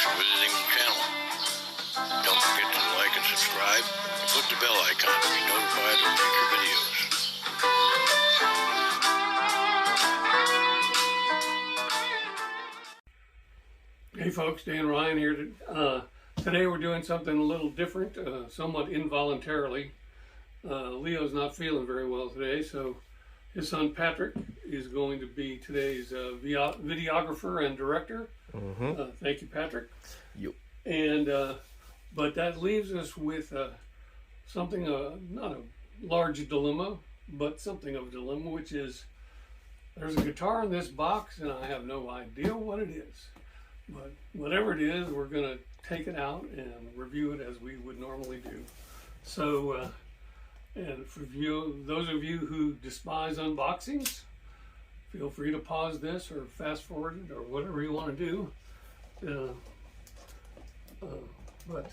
for visiting the channel. Don't forget to like and subscribe and click the bell icon to be notified of future videos. Hey folks, Dan Ryan here. Today we're doing something a little different, somewhat involuntarily. Leo's not feeling very well today, so his son Patrick is going to be today's videographer and director. Thank you, Patrick. Yep. And but that leaves us with something, not a large dilemma, but something of a dilemma, which is there's a guitar in this box and I have no idea what it is. But whatever it is, we're going to take it out and review it as we would normally do. So, and for those of you who despise unboxings, feel free to pause this or fast forward it or whatever you want to do. But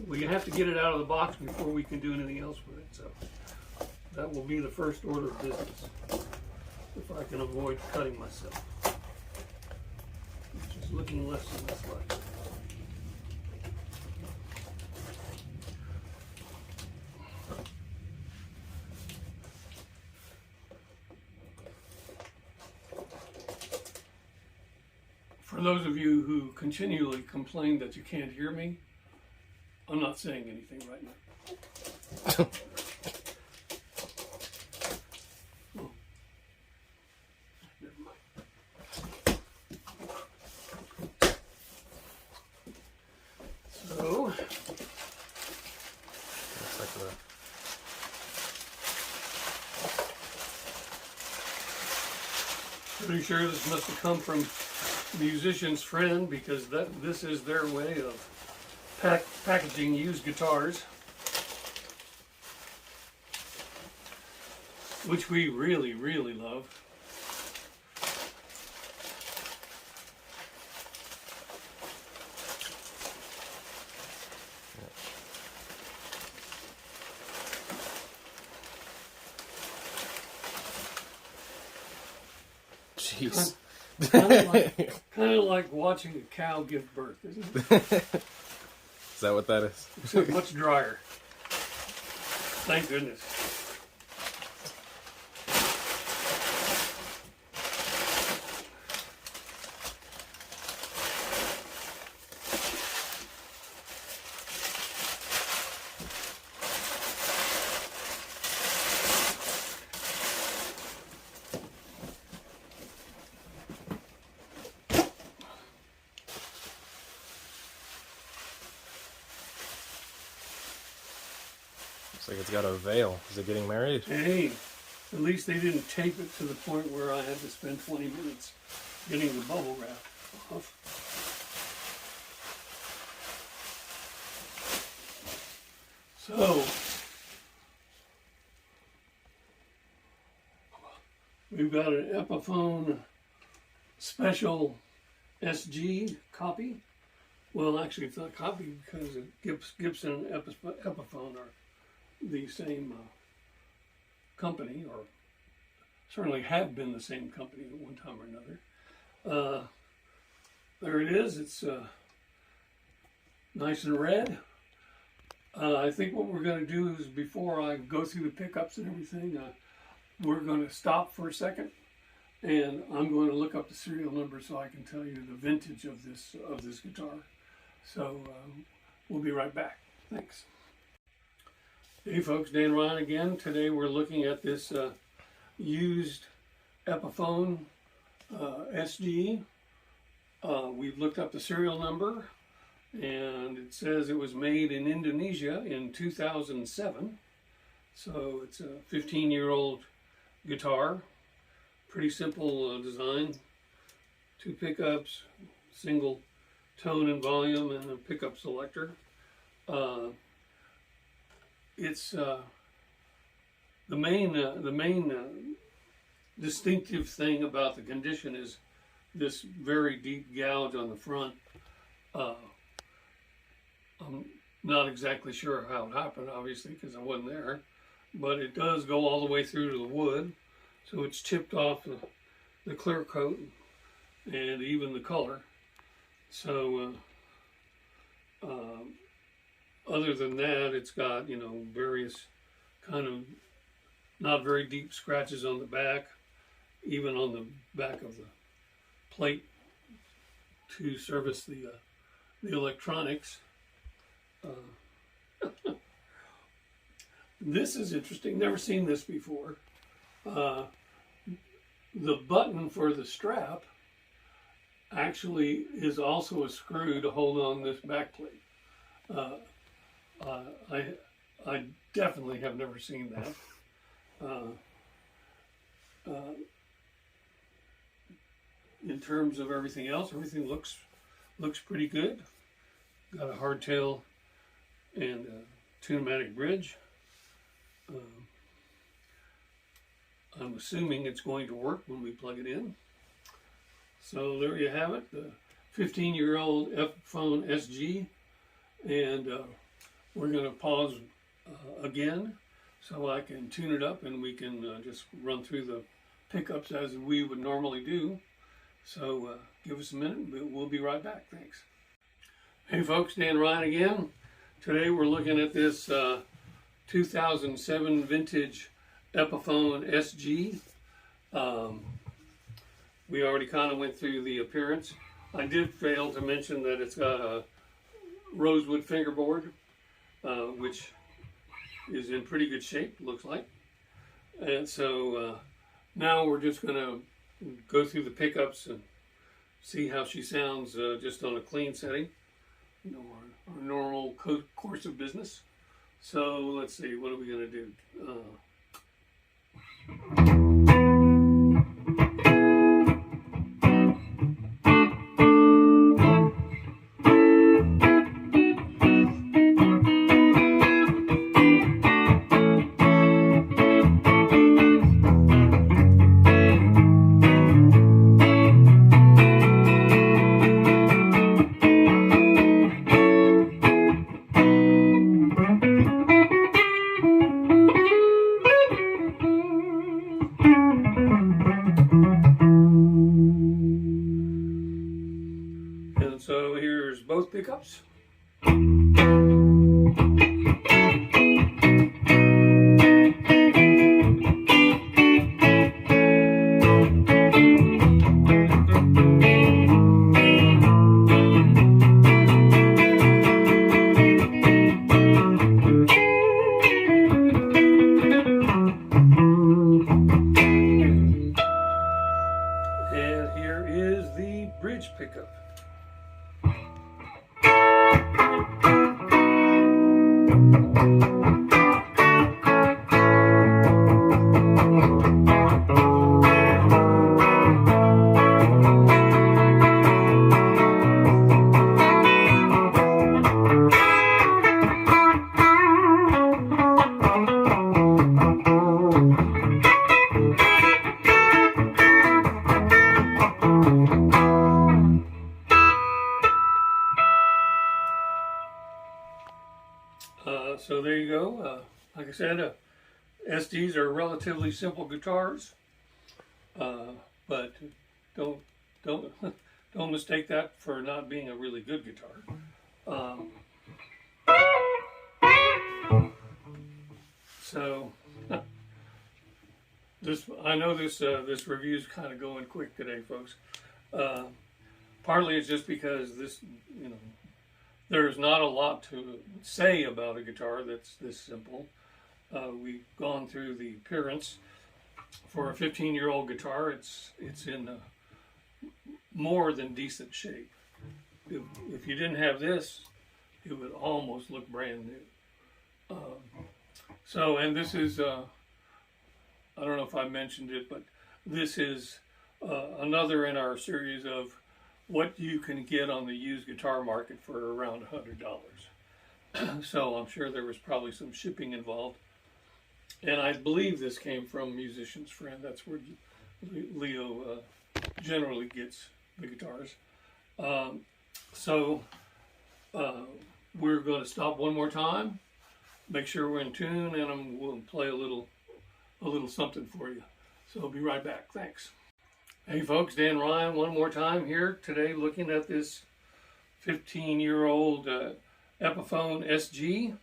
we have to get it out of the box before we can do anything else with it. So that will be the first order of business, if I can avoid cutting myself. Just looking less and less like. For those of you who continually complain that you can't hear me, I'm not saying anything right now. Oh. Never mind. So, Looks like pretty sure this must have come from Musician's Friend, because this is their way of packaging used guitars, which we really, really love. jeez. Kind of like watching a cow give birth, isn't it? Is that what that is? Except much drier. Thank goodness. Looks like it's got a veil. Is it getting married? Hey, at least they didn't tape it to the point where I had to spend 20 minutes getting the bubble wrap off. So, we've got an Epiphone Special SG copy. Well, actually, it's not a copy because Gibson and Epiphone are the same company, or certainly have been the same company at one time or another. There it is. It's nice and red. I think what we're going to do is, before I go through the pickups and everything, we're going to stop for a second, and I'm going to look up the serial number so I can tell you the vintage of this guitar. So we'll be right back. Thanks. Hey folks, Dan Ryan again. Today we're looking at this used Epiphone SG. We've looked up the serial number, and it says it was made in Indonesia in 2007. So it's a 15-year-old guitar. Pretty simple design. 2 pickups, single tone and volume, and a pickup selector. It's the main distinctive thing about the condition is this very deep gouge on the front. I'm not exactly sure how it happened, obviously, because I wasn't there, but it does go all the way through to the wood, so it's chipped off the clear coat and even the color. So Other than that, it's got, various kind of not very deep scratches on the back, even on the back of the plate to service the electronics. This is interesting. Never seen this before. The button for the strap actually is also a screw to hold on this back plate. I definitely have never seen that. In terms of everything else, everything looks pretty good. Got a hardtail and a Tune-o-matic bridge. I'm assuming it's going to work when we plug it in. So there you have it, the 15-year-old Epiphone SG. And we're going to pause again so I can tune it up and we can just run through the pickups as we would normally do. So give us a minute, but we'll be right back. Thanks. Hey folks, Dan Ryan again. Today we're looking at this 2007 vintage Epiphone SG. We already kind of went through the appearance. I did fail to mention that it's got a rosewood fingerboard, which is in pretty good shape, looks like. And so now we're just going to go through the pickups and see how she sounds just on a clean setting. Our normal course of business. So let's see, what are we going to do? And so here's both pickups. And here is the bridge pickup. So there you go. Like I said, SDs are relatively simple guitars, but don't don't mistake that for not being a really good guitar. So I know this review is kind of going quick today, folks. Partly it's just because there's not a lot to say about a guitar that's this simple. We've gone through the appearance. For a 15-year-old guitar, it's in more than decent shape. If you didn't have this, it would almost look brand new. And this is, I don't know if I mentioned it, but this is another in our series of what you can get on the used guitar market for around $100. So I'm sure there was probably some shipping involved. And I believe this came from Musician's Friend. That's where Leo generally gets the guitars. We're going to stop one more time, make sure we're in tune, and we'll play a little something for you. So I'll be right back. Thanks. Hey folks, Dan Ryan one more time here today looking at this 15-year-old Epiphone SG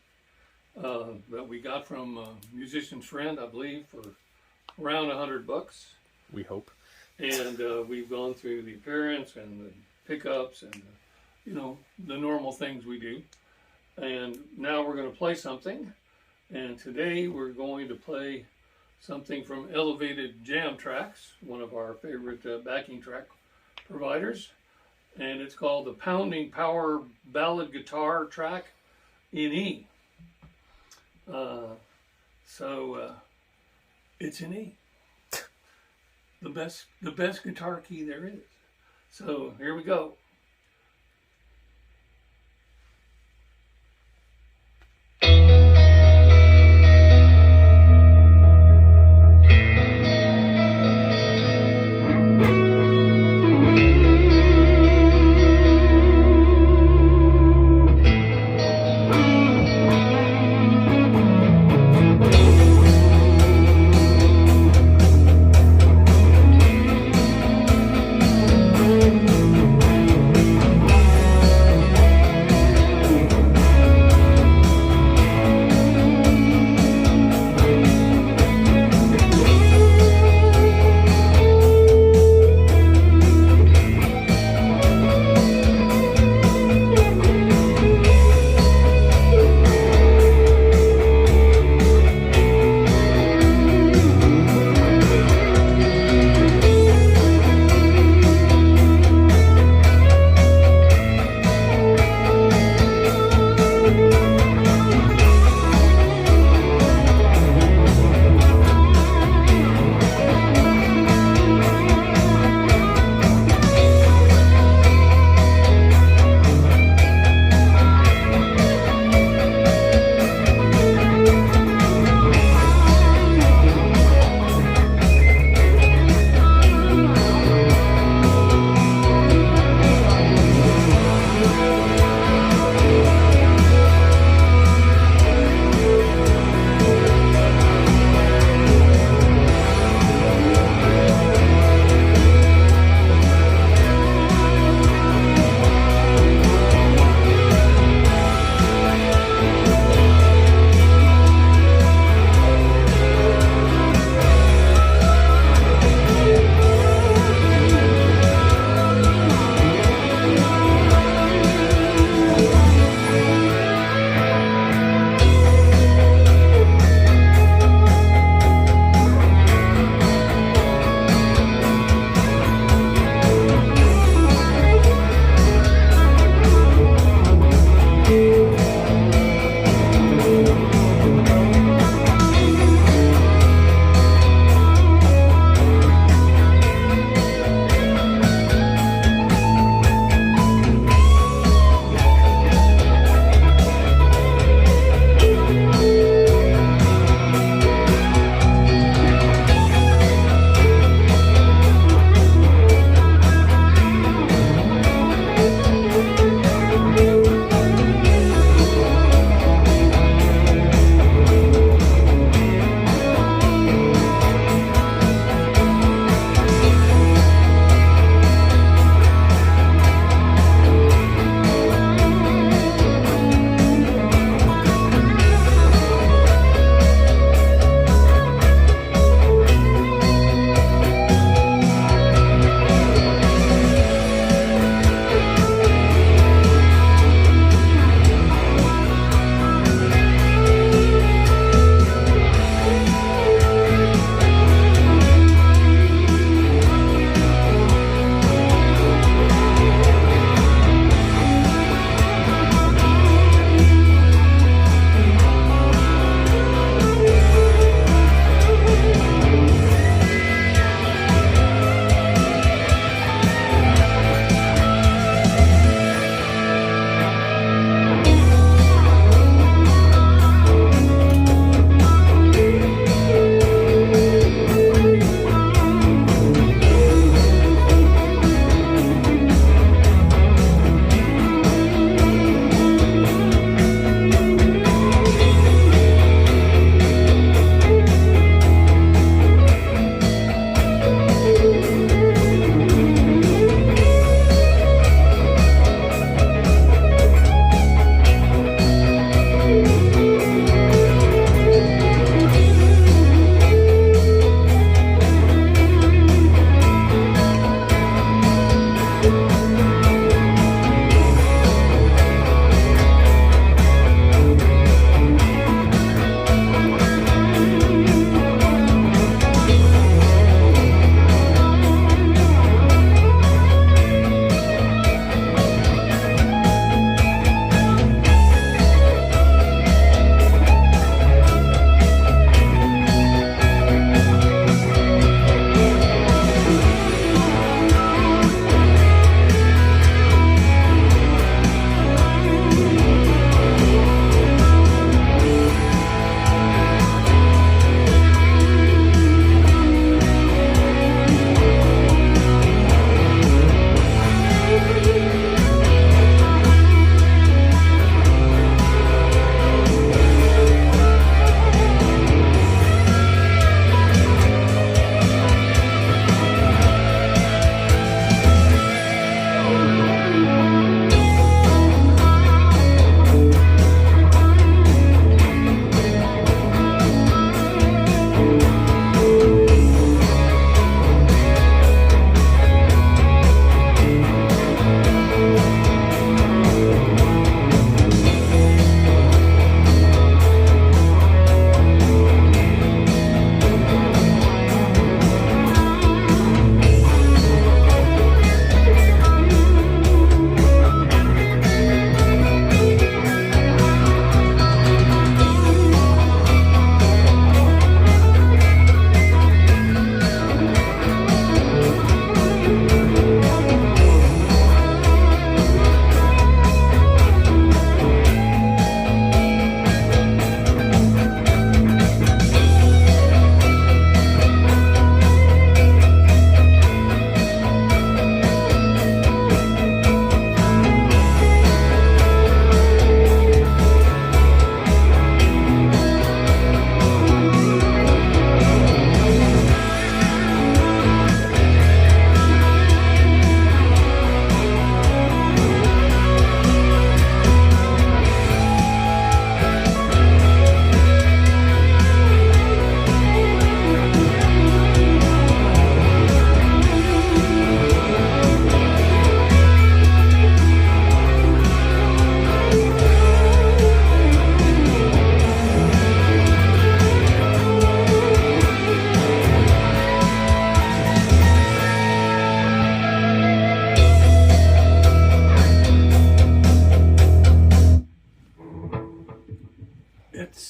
that we got from a musician's friend, I believe, for around $100. We hope. And we've gone through the appearance and the pickups and the normal things we do. And now we're going to play something. And today we're going to play something from Elevated Jam Tracks, one of our favorite backing track providers. And it's called the Pounding Power Ballad Guitar Track in E. It's in E. The best guitar key there is. So here we go.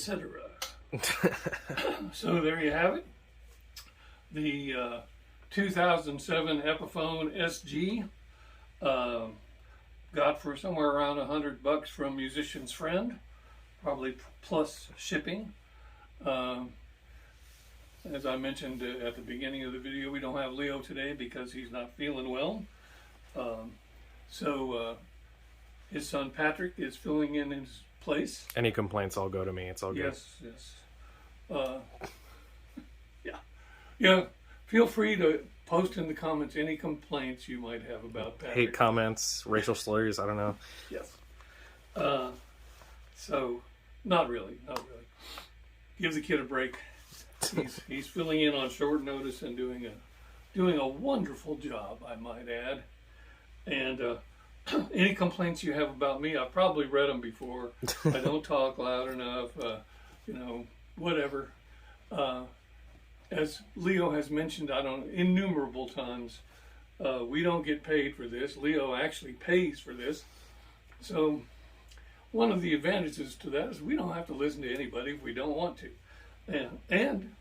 etc. So there you have it. The 2007 Epiphone SG, got for somewhere around $100 from Musician's Friend, probably plus shipping. As I mentioned at the beginning of the video, we don't have Leo today because he's not feeling well. So his son Patrick is filling in his place. Any complaints, I'll go to me. It's all good. Yes. Yeah. Feel free to post in the comments any complaints you might have about Patrick. Hate comments, racial slurs, I don't know. Yes. So, not really. Give the kid a break. He's filling in on short notice and doing a wonderful job, I might add. And any complaints you have about me, I've probably read them before. I don't talk loud enough, whatever. As Leo has mentioned, innumerable times, we don't get paid for this. Leo actually pays for this. So one of the advantages to that is we don't have to listen to anybody if we don't want to. And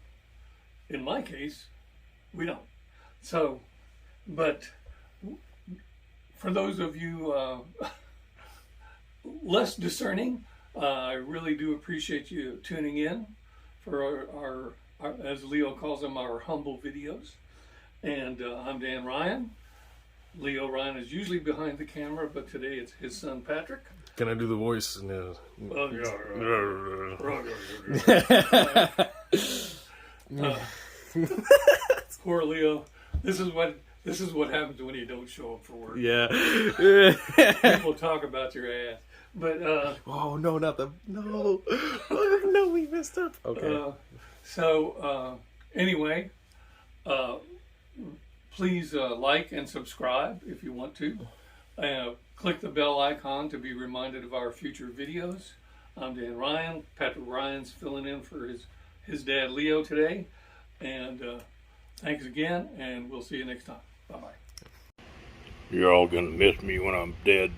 in my case, we don't. So, but for those of you less discerning, I really do appreciate you tuning in for our as Leo calls them, our humble videos. And I'm Dan Ryan. Leo Ryan is usually behind the camera, but today it's his son Patrick. Can I do the voice? No. Poor Leo. This is what happens when you don't show up for work. Yeah. People talk about your ass. But oh no, not the no. No, we messed up. Okay. Anyway, please like and subscribe if you want to. Click the bell icon to be reminded of our future videos. I'm Dan Ryan. Patrick Ryan's filling in for his dad Leo today. And thanks again, and we'll see you next time. Bye-bye. You're all gonna miss me when I'm dead.